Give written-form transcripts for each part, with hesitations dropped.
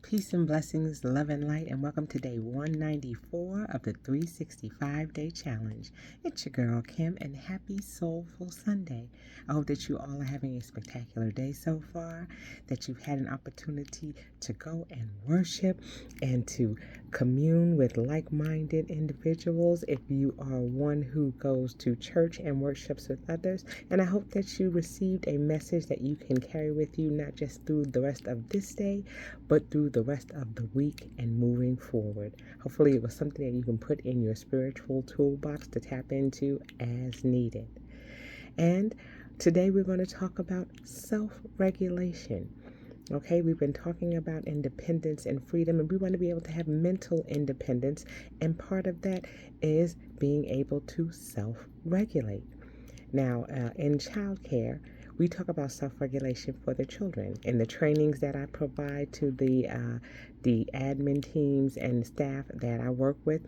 Peace and blessings, love and light, and welcome to day 194 of the 365-day challenge. It's your girl, Kim, and happy Soulful Sunday. I hope that you all are having a spectacular day so far, that you've had an opportunity to go and worship and to commune with like-minded individuals if you are one who goes to church and worships with others. And I hope that you received a message that you can carry with you, not just through the rest of this day, but through the rest of the week and moving forward. Hopefully it was something that you can put in your spiritual toolbox to tap into as needed. And today we're going to talk about self-regulation. Okay, we've been talking about independence and freedom, and we want to be able to have mental independence, and part of that is being able to self-regulate. Now, in childcare, we talk about self-regulation for the children. In the trainings that I provide to the admin teams and staff that I work with,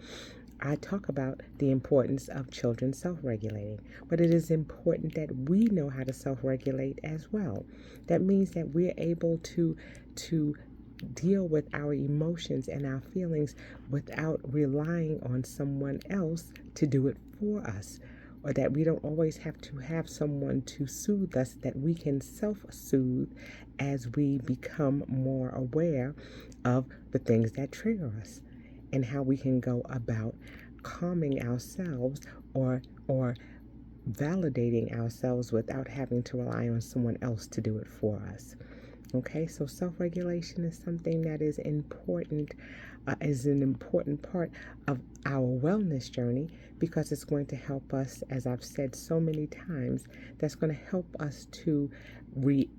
I talk about the importance of children self-regulating. But it is important that we know how to self-regulate as well. That means that we're able to deal with our emotions and our feelings without relying on someone else to do it for us, or that we don't always have to have someone to soothe us, that we can self-soothe as we become more aware of the things that trigger us and how we can go about calming ourselves or validating ourselves without having to rely on someone else to do it for us. Okay, so self-regulation is something that is important, is an important part of our wellness journey, because it's going to help us, as I've said so many times, that's going to help us to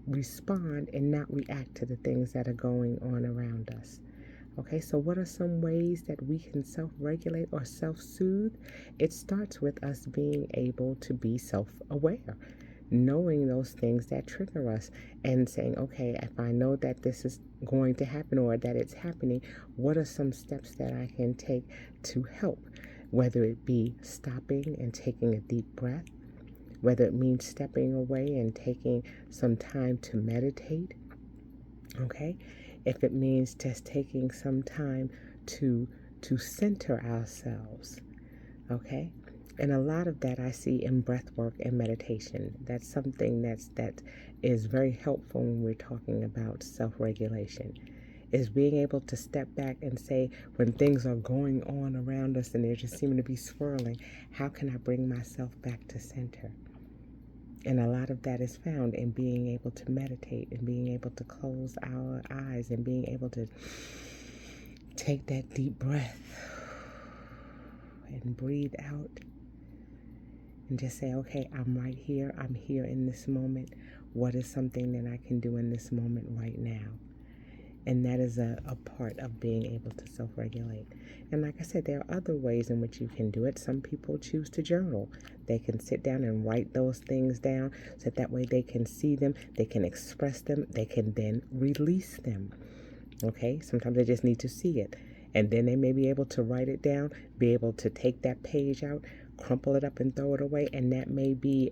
respond and not react to the things that are going on around us. Okay, so what are some ways that we can self-regulate or self-soothe? It starts with us being able to be self-aware, knowing those things that trigger us and saying, okay, if I know that this is going to happen or that it's happening, what are some steps that I can take to help? Whether it be stopping and taking a deep breath, whether it means stepping away and taking some time to meditate, okay? If it means just taking some time to center ourselves, okay? And a lot of that I see in breath work and meditation. That's something that is very helpful when we're talking about self-regulation, is being able to step back and say, when things are going on around us and they're just seeming to be swirling, how can I bring myself back to center? And a lot of that is found in being able to meditate and being able to close our eyes and being able to take that deep breath and breathe out and just say, okay, I'm right here. I'm here in this moment. What is something that I can do in this moment right now? And that is a part of being able to self-regulate. And like I said, there are other ways in which you can do it. Some people choose to journal. They can sit down and write those things down so that way they can see them, they can express them, they can then release them. Okay? Sometimes they just need to see it. And then they may be able to write it down, be able to take that page out, crumple it up and throw it away, and that may be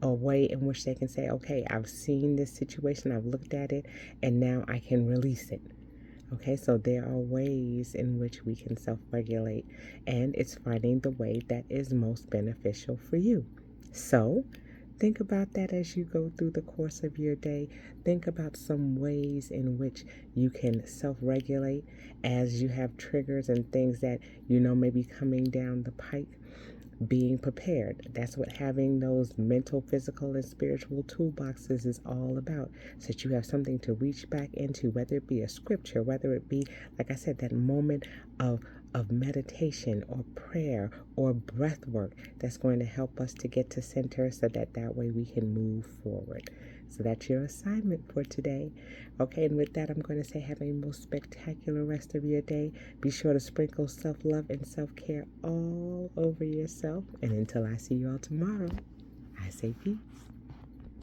a way in which they can say, okay, I've seen this situation, I've looked at it, and now I can release it. Okay, so there are ways in which we can self-regulate, and it's finding the way that is most beneficial for you. So think about that as you go through the course of your day. Think about some ways in which you can self-regulate as you have triggers and things that you know may be coming down the pike. Being prepared. That's what having those mental, physical, and spiritual toolboxes is all about, so that you have something to reach back into, whether it be a scripture, whether it be, like I said, that moment of meditation or prayer or breath work that's going to help us to get to center, so that way we can move forward. So that's your assignment for today. Okay, and with that, I'm going to say have a most spectacular rest of your day. Be sure to sprinkle self-love and self-care all over yourself. And until I see you all tomorrow, I say peace.